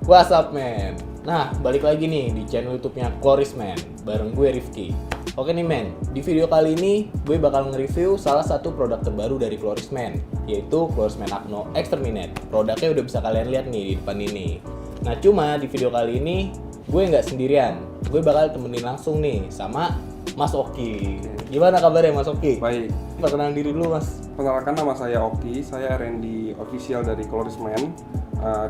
What's up man? Nah, balik lagi nih di channel YouTube-nya Kloris Man, bareng gue Rifki. Oke nih men, di video kali ini gue bakal nge-review salah satu produk terbaru dari Kloris Man, yaitu Kloris Man Acno Exterminate. Produknya udah bisa kalian lihat nih di depan ini. Nah cuma di video kali ini gue nggak sendirian, gue bakal temenin langsung nih sama Mas Oki. Gimana kabarnya Mas Oki? Baik, Perkenalan diri dulu Mas. perkenalkan nama saya Oki, saya R&D official dari Kloris Man.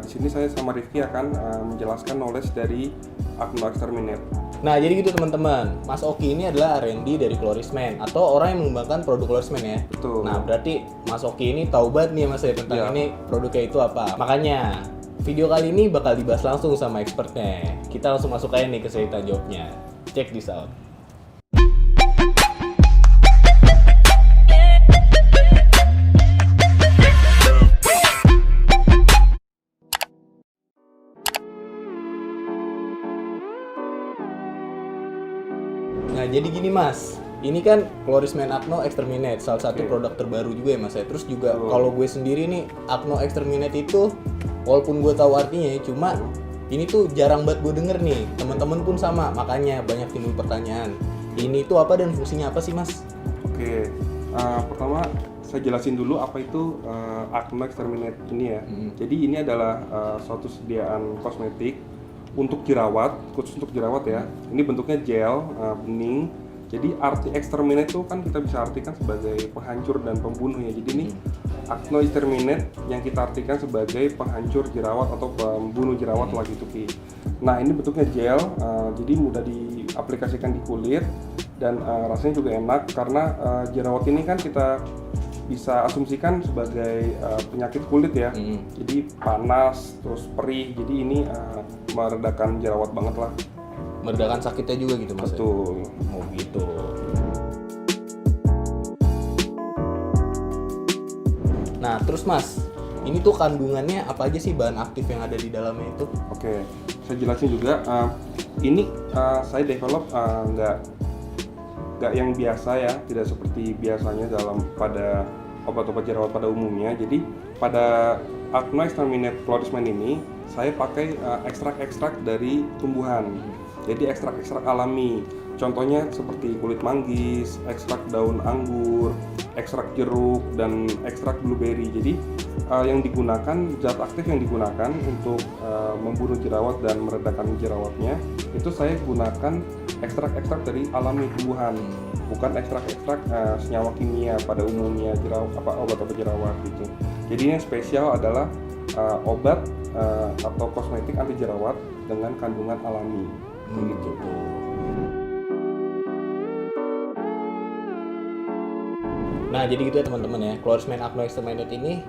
Di sini saya sama Rifki akan menjelaskan knowledge dari Acno Exterminate. Nah jadi gitu teman-teman, Mas Oki ini adalah R&D dari Kloris Man atau orang yang mengembangkan produk Kloris Man ya. Betul. Nah berarti Mas Oki ini tahu banget nih Mas ya tentang Iya. ini produknya itu apa. Makanya video kali ini bakal dibahas langsung sama expertnya. Kita langsung masuk aja nih ke cerita jawabnya. Check this out. Nah jadi gini Mas, ini kan Kloris Man Acno Exterminate, salah satu Oke. produk terbaru juga ya Mas ya. Terus juga Betul. kalau gue sendiri nih, Acno Exterminate itu walaupun gue tahu artinya ya, cuma ini tuh jarang banget gue denger nih. Teman-teman pun sama, makanya banyak timbul pertanyaan. Ini tuh apa dan fungsinya apa sih Mas? Oke, pertama saya jelasin dulu apa itu Acno Exterminate ini ya. Jadi ini adalah suatu sediaan kosmetik untuk jerawat, khusus untuk jerawat ya. Ini bentuknya gel, bening. Jadi arti exterminate itu kan kita bisa artikan sebagai penghancur dan pembunuh ya. Jadi ini Acno Exterminate yang kita artikan sebagai penghancur jerawat atau pembunuh jerawat lah gitu Ki. Nah ini bentuknya gel, jadi mudah diaplikasikan di kulit dan rasanya juga enak karena jerawat ini kan kita bisa asumsikan sebagai penyakit kulit ya. Jadi panas, terus perih. Jadi ini meredakan jerawat banget lah. Meredakan sakitnya juga gitu Mas? Betul. Oh gitu. Nah terus Mas, ini tuh kandungannya apa aja sih bahan aktif yang ada di dalamnya itu? Oke, saya jelasin juga. Ini saya develop nggak yang biasa ya, tidak seperti biasanya pada obat-obat jerawat pada umumnya. Jadi pada Acno Exterminate Kloris Man ini saya pakai ekstrak-ekstrak dari tumbuhan. Jadi ekstrak-ekstrak alami. Contohnya seperti kulit manggis, ekstrak daun anggur, ekstrak jeruk, dan ekstrak blueberry. Jadi yang digunakan, zat aktif yang digunakan untuk membunuh jerawat dan meredakan jerawatnya itu saya gunakan ekstrak-ekstrak dari alami tumbuhan, bukan ekstrak-ekstrak senyawa kimia pada umumnya obat-obat jerawat gitu. Jadi yang spesial adalah obat atau kosmetik anti jerawat dengan kandungan alami gitu. Nah jadi gitu ya teman-teman ya, Kloris Man Acno Exterminate ini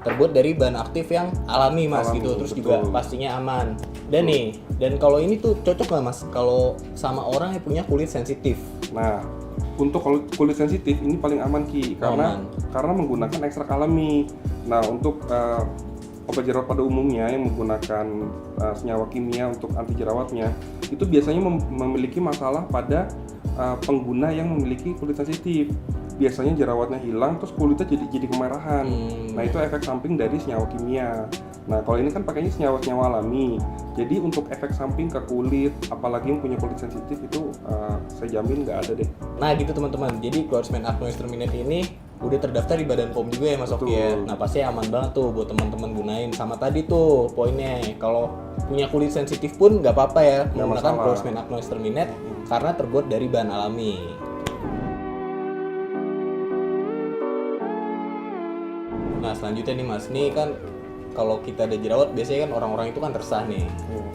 terbuat dari bahan aktif yang alami Mas Alami, gitu, terus betul. juga pastinya aman. Dan kalau ini tuh cocok nggak Mas kalau sama orang yang punya kulit sensitif? Nah, untuk kulit sensitif ini paling aman Ki karena menggunakan ekstrak alami. Nah, untuk obat jerawat pada umumnya yang menggunakan senyawa kimia untuk anti jerawatnya itu biasanya memiliki masalah pada pengguna yang memiliki kulit sensitif. Biasanya jerawatnya hilang terus kulitnya jadi kemerahan. Nah, itu efek samping dari senyawa kimia. Nah, kalau ini kan pakainya senyawa alami. Jadi untuk efek samping ke kulit, apalagi yang punya kulit sensitif itu saya jamin nggak ada deh. Nah gitu teman-teman, jadi Kloris Man Acno Exterminate ini udah terdaftar di Badan POM juga ya Mas Oki ya. Nah pasti aman banget tuh buat teman-teman gunain. Sama tadi tuh poinnya, kalau punya kulit sensitif pun nggak apa-apa ya menggunakan Kloris Man Acno Exterminate karena terbuat dari bahan alami. Nah selanjutnya nih Mas, nih kan kalau kita ada jerawat biasanya kan orang-orang itu kan resah nih.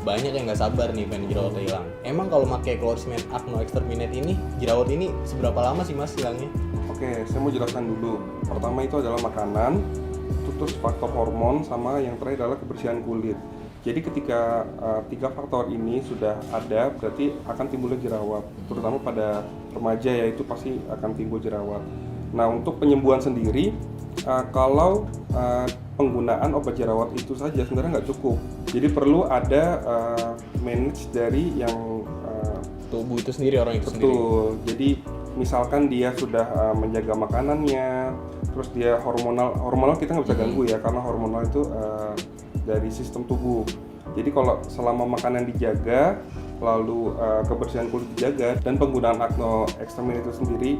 Banyak yang nggak sabar nih pengen jerawatnya hilang. Emang kalau pakai Kloris Man Acno Exterminate ini, jerawat ini seberapa lama sih Mas hilangnya? Oke, saya mau jelaskan dulu. Pertama itu adalah makanan, terus faktor hormon, sama yang terakhir adalah kebersihan kulit. Jadi ketika 3 faktor ini sudah ada, berarti akan timbulnya jerawat. Terutama pada remaja ya, itu pasti akan timbul jerawat. Nah, untuk penyembuhan sendiri, kalau penggunaan obat jerawat itu saja sebenarnya nggak cukup. Jadi perlu ada manage dari yang tubuh itu sendiri, orang itu sendiri. betul. Jadi misalkan dia sudah menjaga makanannya, terus dia hormonal kita nggak bisa ganggu ya, karena hormonal itu dari sistem tubuh. Jadi kalau selama makanan dijaga, lalu kebersihan kulit dijaga, dan penggunaan Acno Exterminate itu sendiri,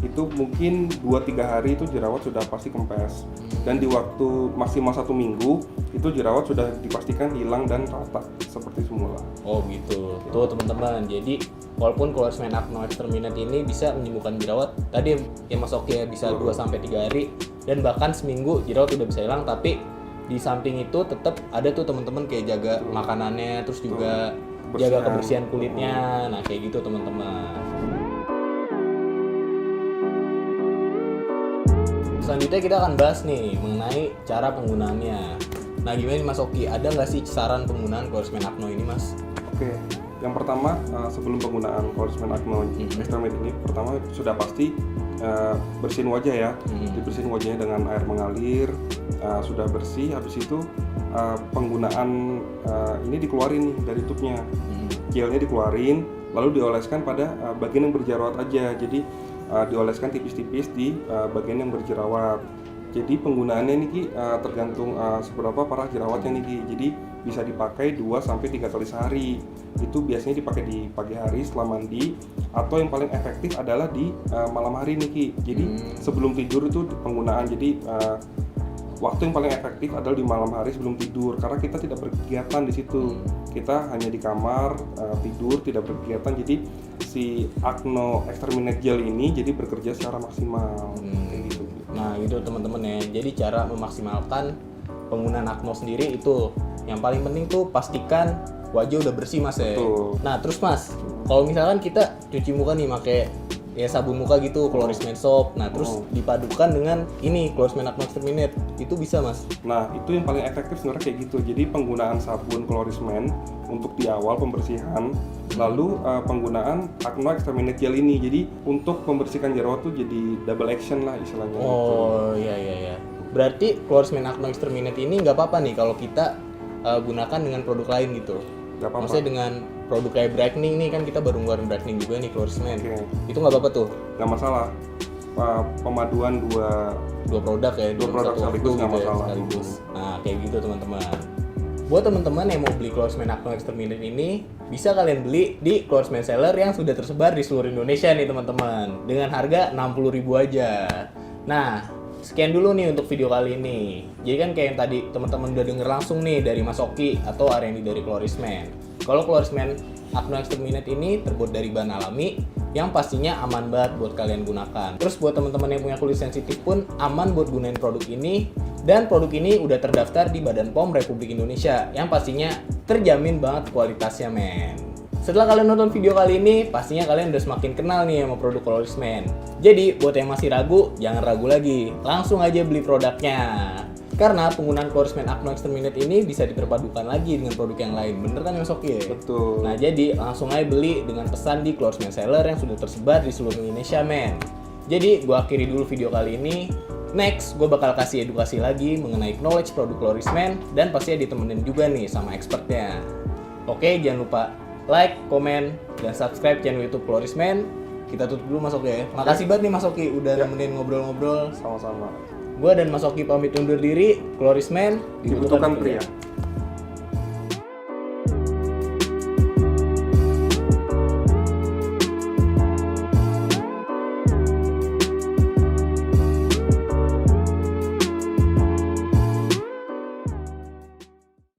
itu mungkin 2-3 hari itu jerawat sudah pasti kempes. Dan di waktu maksimal 1 minggu itu jerawat sudah dipastikan hilang dan rata seperti semula. Oh gitu. Tuh teman-teman. Jadi walaupun Cloris Men Acno Exterminate ini bisa menyembuhkan jerawat, tadi yang Mas Oki ya bisa 2-3 hari dan bahkan seminggu jerawat udah bisa hilang, tapi di samping itu tetap ada tuh teman-teman kayak jaga makanannya, terus juga jaga kebersihan kulitnya. Nah, kayak gitu teman-teman. Selanjutnya kita akan bahas nih mengenai cara penggunaannya. Nah, gimana nih Mas Oki? Ada nggak sih saran penggunaan Cloris Men Acno ini, Mas? Oke, yang pertama sebelum penggunaan Cloris Men Acno Exterminate ini, pertama sudah pasti bersihin wajah ya. Dibersihin wajahnya dengan air mengalir, sudah bersih. Habis itu penggunaan ini dikeluarin nih dari tubnya, gelnya dikeluarin, lalu dioleskan pada bagian yang berjerawat aja. Jadi dioleskan tipis-tipis di bagian yang berjerawat. Jadi penggunaannya nih Ki tergantung seberapa parah jerawatnya nih Ki. Jadi bisa dipakai 2-3 kali sehari. Itu biasanya dipakai di pagi hari setelah mandi, atau yang paling efektif adalah di malam hari nih Ki. Jadi sebelum tidur itu penggunaan. Jadi waktu yang paling efektif adalah di malam hari sebelum tidur, karena kita tidak berkegiatan di situ. Kita hanya di kamar tidur, tidak berkegiatan. Jadi si Acno Exterminate Gel ini jadi bekerja secara maksimal. Kayak gitu. Nah, gitu teman-teman ya. Jadi cara memaksimalkan penggunaan Acno sendiri itu yang paling penting tuh pastikan wajah udah bersih Mas ya. Betul. Nah, terus Mas, kalau misalkan kita cuci muka nih pakai ya sabun muka gitu, Cloris Men Soap. Nah, terus dipadukan dengan ini Cloris Men Acno Exterminate, itu bisa Mas? Nah, itu yang paling efektif sebenarnya kayak gitu. Jadi penggunaan sabun Cloris Men untuk di awal pembersihan, lalu penggunaan Acno Exterminate Gel ini. Jadi untuk membersihkan jerawat tuh jadi double action lah istilahnya. Oh, iya. Berarti Cloris Men Acno Exterminate ini nggak apa-apa nih kalau kita gunakan dengan produk lain gitu? Nggak apa-apa. Maksudnya dengan produk kayak brightening nih, kan kita baru ngeluarin brightening juga nih Cloris Men. Itu nggak apa-apa tuh? Nggak masalah. Pemaduan dua produk ya, dua produk sekaligus nggak masalah. Sekaligus. Nah, kayak gitu teman-teman. Buat teman-teman yang mau beli Cloris Men Acno Exterminate ini, bisa kalian beli di Cloris Men Seller yang sudah tersebar di seluruh Indonesia nih teman-teman, dengan harga 60.000 aja. Nah, sekian dulu nih untuk video kali ini. Jadi kan kayak yang tadi teman-teman udah denger langsung nih dari Mas Oki atau Aryani dari Cloris Men. Kalau Cloris Men Acno Exterminate ini terbuat dari bahan alami yang pastinya aman banget buat kalian gunakan. Terus buat teman-teman yang punya kulit sensitif pun aman buat gunain produk ini. Dan produk ini udah terdaftar di Badan POM Republik Indonesia yang pastinya terjamin banget kualitasnya men. Setelah kalian nonton video kali ini, pastinya kalian udah semakin kenal nih sama produk Cloris Men. Jadi, buat yang masih ragu, jangan ragu lagi. Langsung aja beli produknya. Karena penggunaan Cloris Men Acno Exterminate ini bisa diperpadukan lagi dengan produk yang lain. Bener kan Mas Oki ya? Betul. Nah, jadi langsung aja beli dengan pesan di Cloris Men Seller yang sudah tersebar di seluruh Indonesia, men. Jadi, gua akhiri dulu video kali ini. Next, gue bakal kasih edukasi lagi mengenai knowledge produk Cloris Men dan pastinya ditemenin juga nih sama expertnya. Oke, jangan lupa like, komen, dan subscribe channel YouTube Cloris Men. Kita tutup dulu Mas Oki ya. Makasih banget nih Mas Oki udah nemenin ngobrol-ngobrol. Sama-sama. Gue dan Mas Oki pamit undur diri. Cloris Men Dibutuhkan pria.